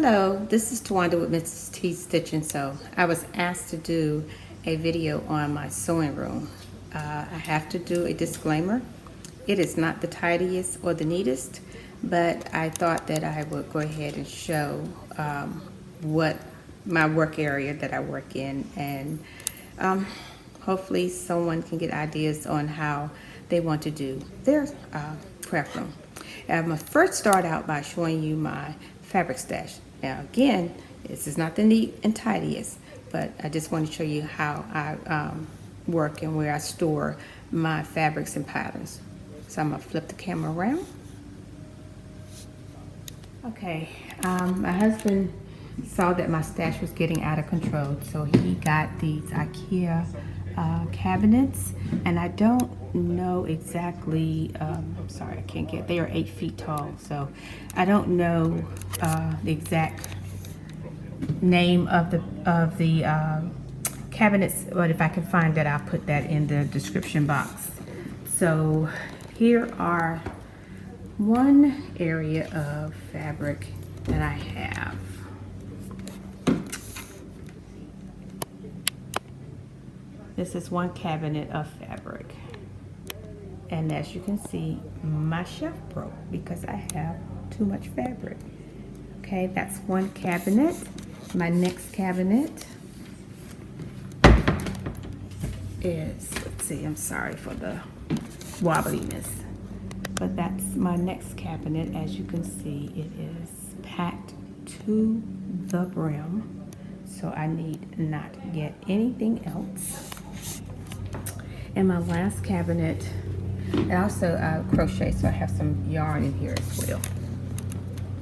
Hello, this is Tawanda with Mrs. T Stitch and Sew. I was asked to do a video on my sewing room. I have to do a disclaimer. It is not the tidiest or the neatest, but I thought that I would go ahead and show what my work area that I work in, and hopefully someone can get ideas on how they want to do their craft room. I'm going to first start out by showing you my fabric stash. Now again, this is not the neat and tidiest, but I just want to show you how I work and where I store my fabrics and patterns. So I'm going to flip the camera around. Okay, my husband saw that my stash was getting out of control, so he got these IKEA cabinets, and I don't know exactly, I'm sorry, I can't get, they are 8 feet tall, so I don't know the exact name of the cabinets, but if I can find that, I'll put that in the description box. So here are one area of fabric that I have. This is one cabinet of fabric, and as you can see, my shelf broke because I have too much fabric. Okay, that's one cabinet. My next cabinet is, let's see, I'm sorry for the wobbliness, but that's my next cabinet. As you can see, it is packed to the brim, so I need not get anything else. And my last cabinet, and also crochet, so I have some yarn in here as well.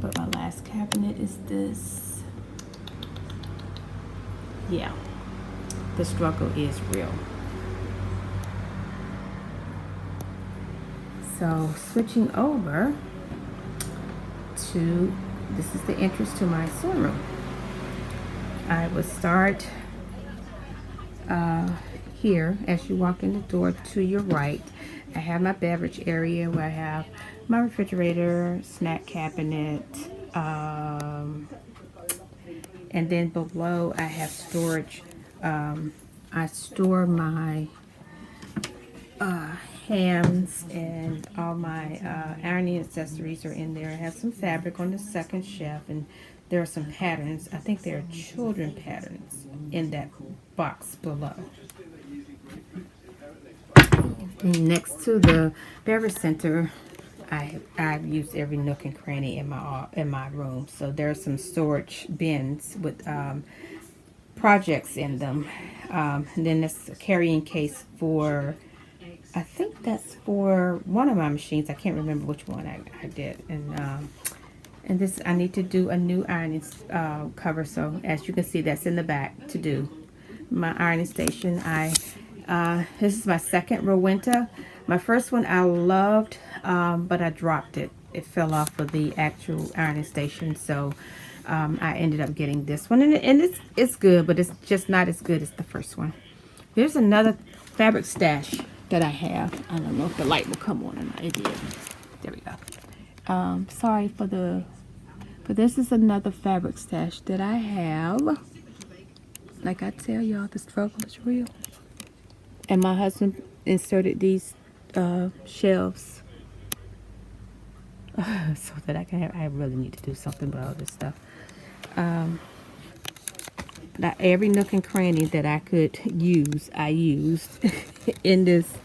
But my last cabinet is this. Yeah, the struggle is real. So switching over to, this is the entrance to my sewing room. I will start here. As you walk in the door to your right, I have my beverage area where I have my refrigerator, snack cabinet, and then below I have storage. I store my hams, and all my ironing accessories are in there. I have some fabric on the second shelf, and there are some patterns. I think there are children patterns in that box below. And next to the beverage center, I've used every nook and cranny in my room. So there are some storage bins with projects in them. And then there's a carrying case for, I think that's for one of my machines. I can't remember which one I did. And this, I need to do a new ironing cover. So as you can see, that's in the back to do. My ironing station, this is my second ROWENTA. My first one I loved, but I dropped it. It fell off of the actual ironing station, so I ended up getting this one. And it's good, but it's just not as good as the first one. There's another fabric stash that I have. I don't know if the light will come on or not. It did. There we go. Sorry for the... But this is another fabric stash that I have. Like I tell y'all, the struggle is real. And my husband inserted these shelves so that I can have, I really need to do something about all this stuff. Every nook and cranny that I could use, I used in this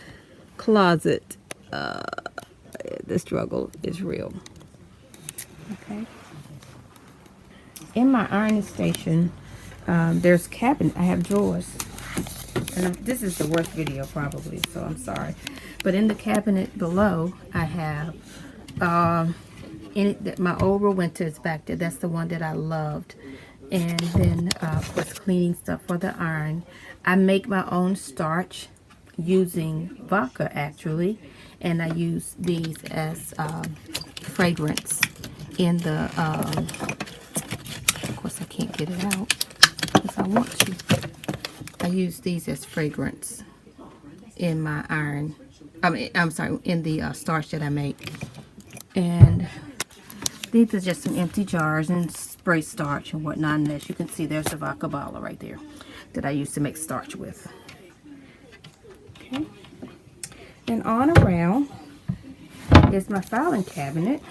closet. The struggle is real. Okay. In my ironing station, there's cabinet. I have drawers. And this is the worst video probably, so I'm sorry. But in the cabinet below, I have my old ROWENTA is back there. That's the one that I loved. And then, of course, cleaning stuff for the iron. I make my own starch using vodka, actually. And I use these as fragrance in the, of course, I can't get it out because I want to. I use these as fragrance in my iron. I'm sorry, in the starch that I make. And These are just some empty jars and spray starch and whatnot. And as you can see, there's the vodka bottle right there that I used to make starch with. Okay. And on around is my filing cabinet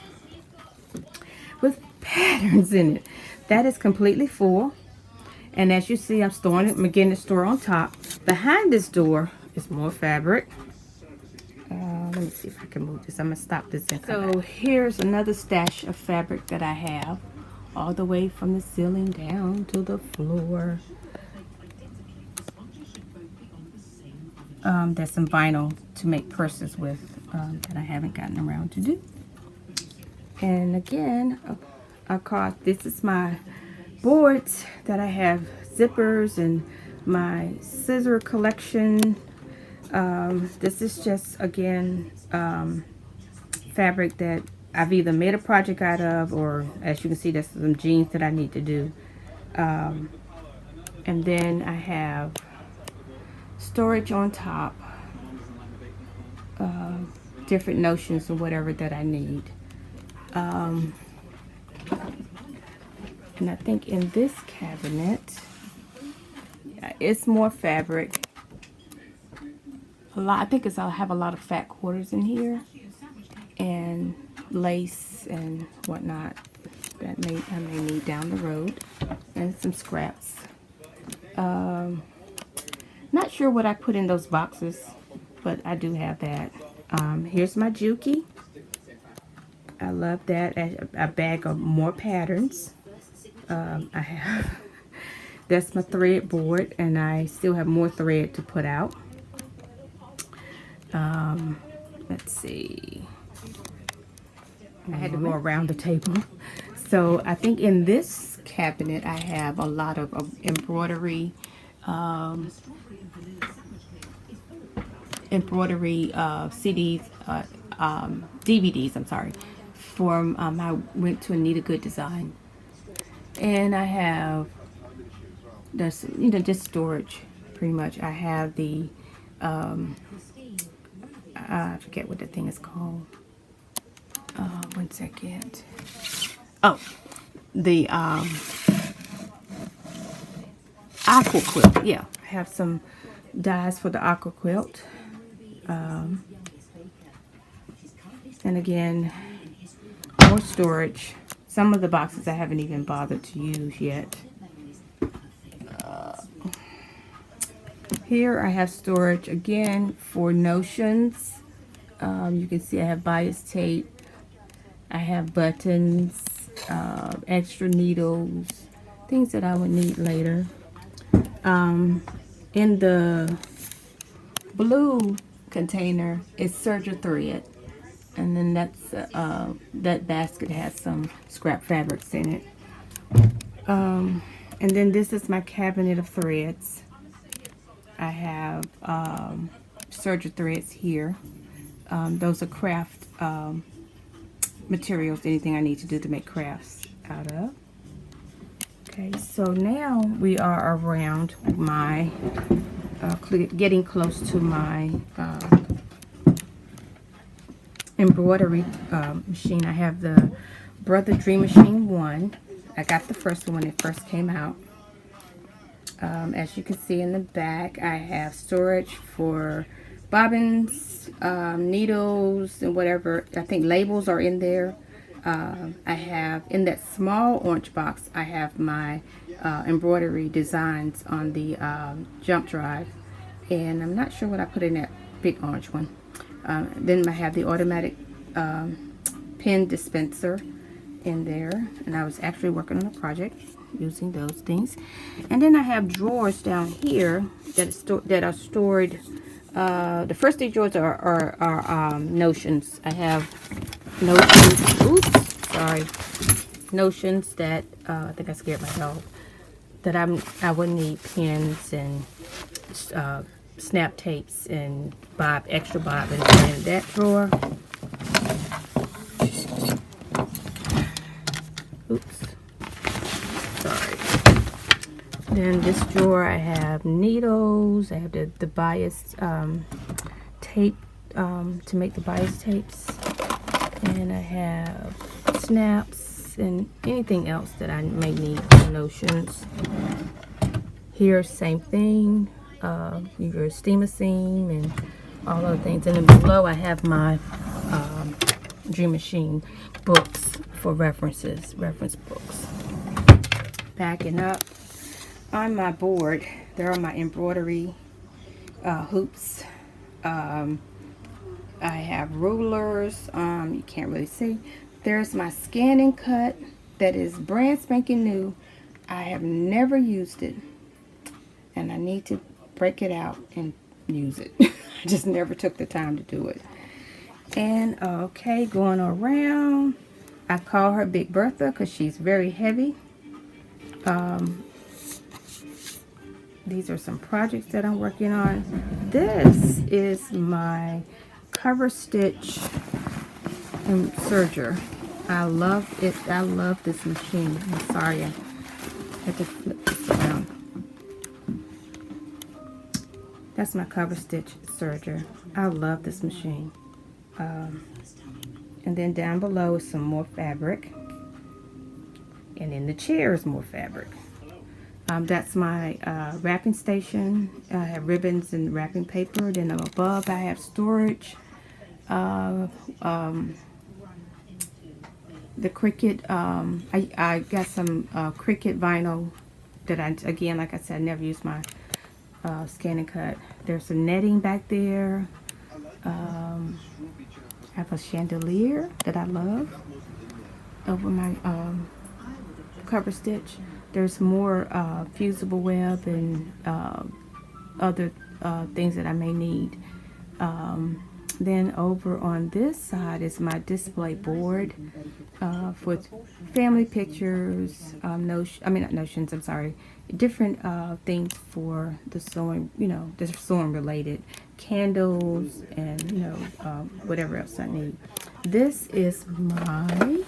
with patterns in it. That is completely full. And as you see, I'm storing it. I'm getting the store on top. Behind this door is more fabric. Let me see if I can move this. I'm going to stop this. So here's another stash of fabric that I have, all the way from the ceiling down to the floor. There's some vinyl to make purses with that I haven't gotten around to do. And again, this is my boards that I have zippers and my scissor collection. This is just, again, fabric that I've either made a project out of, or as you can see, there's some jeans that I need to do. And then I have storage on top, different notions or whatever that I need. And I think in this cabinet, it's more fabric. I think I'll have a lot of fat quarters in here and lace and whatnot that I may need down the road, and some scraps. Not sure what I put in those boxes, but I do have that. Here's my Juki. I love that. A bag of more patterns. I have that's my thread board, and I still have more thread to put out. Let's see. I had to go around the table. So I think in this cabinet I have a lot of embroidery, CDs, DVDs. I'm sorry. From I went to Anita Good Design, and I have there's just storage pretty much. I have the I forget what the thing is called. One second. Oh, the aqua quilt. Yeah, I have some dies for the aqua quilt. And again, more storage. Some of the boxes I haven't even bothered to use yet. Here I have storage again for notions. You can see I have bias tape. I have buttons, extra needles, things that I would need later. In the blue container is serger thread, and then that's that basket has some scrap fabrics in it. And then this is my cabinet of threads. I have serger threads here. Those are craft materials, anything I need to do to make crafts out of. Okay, so now we are around my getting close to my embroidery machine. I have the Brother Dream Machine 1. I got the first one when it first came out. As you can see in the back, I have storage for bobbins, needles, and whatever. I think labels are in there. I have, in that small orange box, I have my embroidery designs on the jump drive. And I'm not sure what I put in that big orange one. Then I have the automatic pen dispenser in there. And I was actually working on a project using those things. And then I have drawers down here that are stored. The first three drawers are notions. I have notions that I think I scared my dog, that I would need pins and snap tapes and extra bobbins in that drawer. Oops, sorry. Then this drawer I have needles. I have the bias tape to make the bias tapes. And I have snaps. this and anything else that I may need for notions. Here, same thing. Your steamer seam and all other things. And then below I have my Dream Machine books for reference books. Backing up on my board, there are my embroidery hoops. I have rulers. You can't really see. There's my scan and cut that is brand spanking new. I have never used it, and I need to break it out and use it. I just never took the time to do it. And okay, going around, I call her Big Bertha because she's very heavy. These are some projects that I'm working on. This is my Coverstitch Serger. I love it. I love this machine. I'm sorry, I had to flip this around. That's my Coverstitch Serger. I love this machine. And then down below is some more fabric. And in the chair is more fabric. That's my wrapping station. I have ribbons and wrapping paper. Then above I have storage. The Cricut, I got some Cricut vinyl that again, like I said, I never use my scan and cut. There's some netting back there. I have a chandelier that I love over my Coverstitch. There's more fusible web and other things that I may need. Then over on this side is my display board for family pictures, different things for the sewing, the sewing related, candles, and whatever else I need. This is my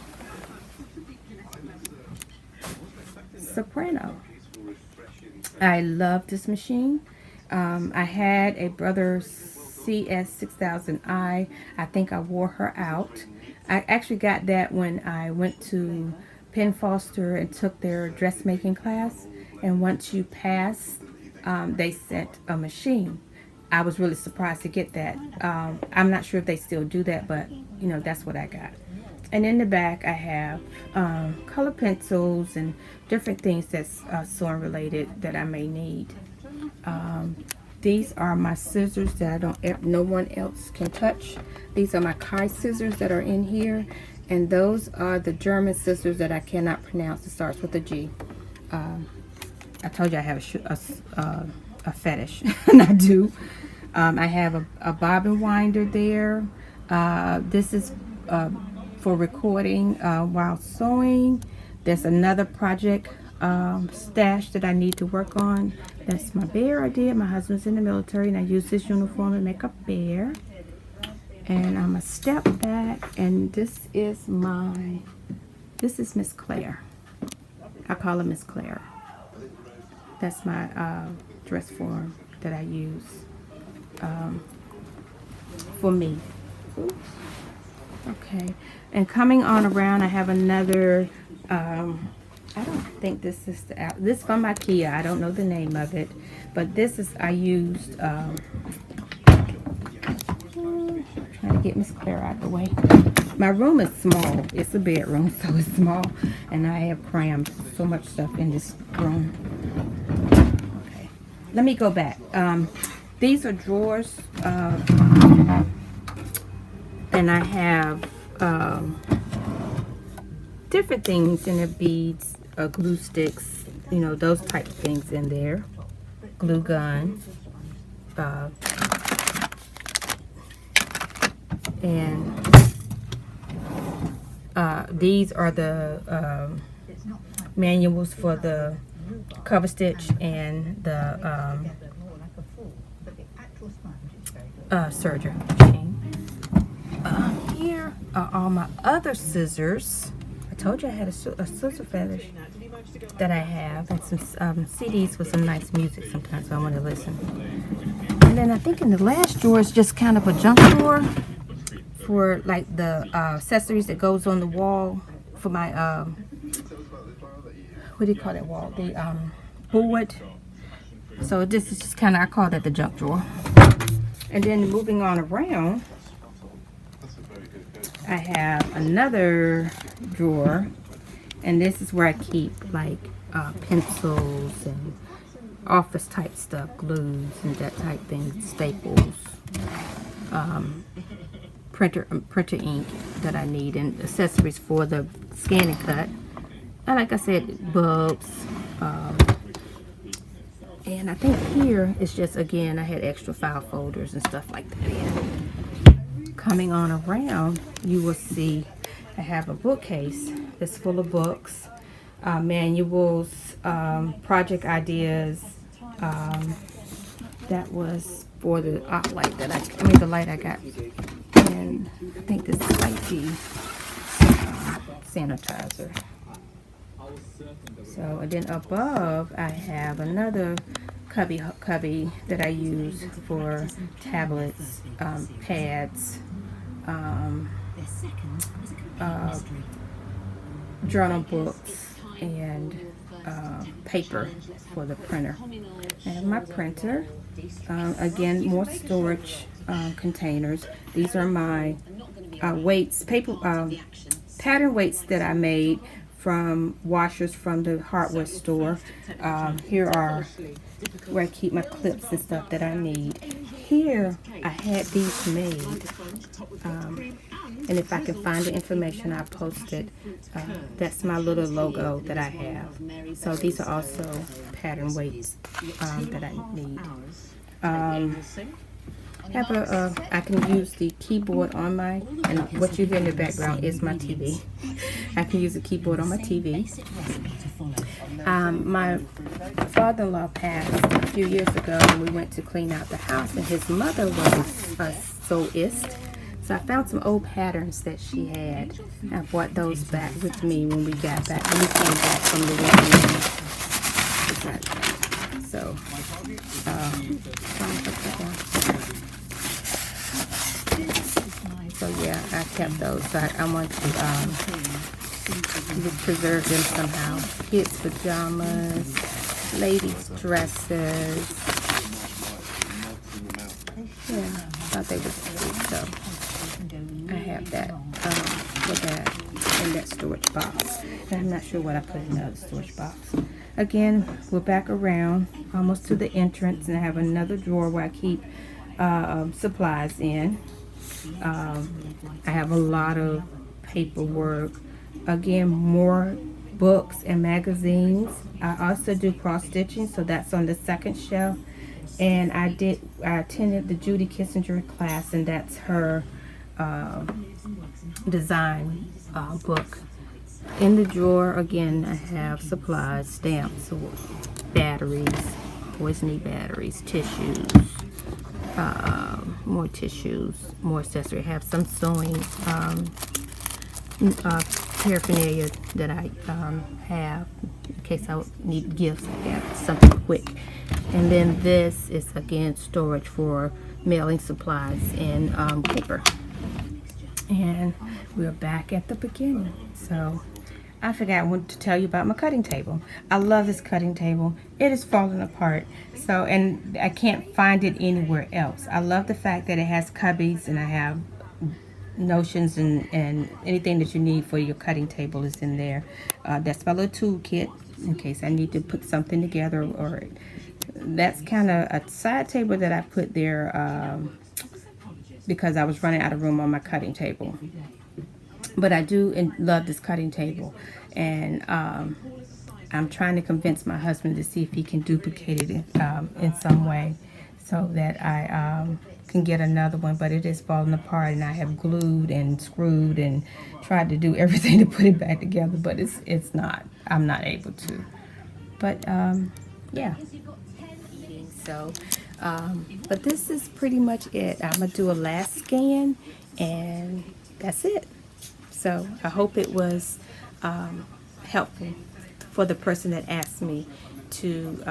Soprano. I love this machine. I had a Brother CS6000i. I think I wore her out. I actually got that when I went to Penn Foster and took their dressmaking class. And once you pass, they sent a machine. I was really surprised to get that. I'm not sure if they still do that, but that's what I got. And in the back I have color pencils and different things that's sewing related that I may need. These are my scissors that no one else can touch. These are my Kai scissors that are in here, and those are the German scissors that I cannot pronounce. It starts with a G. I told you I have a fetish, and I do. I have a bobbin winder there. This is for recording while sewing. There's another project stash that I need to work on. That's my bear I did. My husband's in the military, and I use this uniform to make a bear. And I'm a step back, and this is Miss Claire. I call her Miss Claire. That's my dress form that I use for me. Oops. Okay, and coming on around, I have another. I don't think this is this from IKEA. I don't know the name of it, but this is I used. Trying to get Miss Claire out of the way. My room is small. It's a bedroom, so it's small, and I have crammed so much stuff in this room. Okay, let me go back. These are drawers, and I have different things in the beads, glue sticks, those type of things in there. Glue gun, and these are the manuals for the Coverstitch and the serger machine. Here are all my other scissors. I told you I had a scissor fetish that I have, and some CDs with some nice music sometimes, so I want to listen. And then I think in the last drawer is just kind of a junk drawer for like the accessories that goes on the wall for my what do you call that wall? The board. So this is just kind of, I call that the junk drawer. And then moving on around, I have another drawer, and this is where I keep like pencils and office type stuff, glues and that type thing, staples, printer ink that I need, and accessories for the scan and cut. And like I said, bulbs, and I think here it's just, again, I had extra file folders and stuff like that in. Coming on around, you will see I have a bookcase that's full of books, manuals, project ideas. That was for the Ott light that the light I got. And I think this might be sanitizer. So, and then above I have another cubby that I use for tablets, pads, journal books, and paper for the printer. And my printer, again, more storage containers. These are my weights, paper pattern weights that I made from washers from the hardware store. Here are where I keep my clips and stuff that I need. Here I had these made, and if I can find the information, I'll post it. That's my little logo that I have. So these are also pattern weights that I need. I can use the keyboard on my, and what you hear in the background is my TV. I can use the keyboard on my TV. My father-in-law passed a few years ago, and we went to clean out the house, and his mother was a sewist. So I found some old patterns that she had. I brought those back with me when we got back, when we came back from the wedding. So, so yeah, I kept those. So I want to preserve them somehow. Kids' pajamas, ladies' dresses. Yeah, I thought they were cute. So I have that with that in that storage box. And I'm not sure what I put in the other storage box. Again, we're back around almost to the entrance, and I have another drawer where I keep supplies in. I have a lot of paperwork. Again, more books and magazines. I also do cross stitching, so that's on the second shelf. And I attended the Judy Kissinger class, and that's her design book. In the drawer, again, I have supplies, stamps, batteries, always need batteries, tissues, more tissues, more accessory. I have some sewing paraphernalia that I have in case I need gifts. I have something quick. And then this is, again, storage for mailing supplies and paper. And we're back at the beginning. So I forgot to tell you about my cutting table. I love this cutting table. It is falling apart. So, and I can't find it anywhere else. I love the fact that it has cubbies, and I have notions and anything that you need for your cutting table is in there. That's my little toolkit in case I need to put something together. Or that's kind of a side table that I put there because I was running out of room on my cutting table. But I do love this cutting table, and I'm trying to convince my husband to see if he can duplicate it in some way so that I can get another one. But it is falling apart, and I have glued and screwed and tried to do everything to put it back together, but it's not. I'm not able to. But yeah. So, but this is pretty much it. I'm gonna do a last scan, and that's it. So I hope it was helpful for the person that asked me to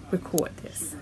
record this.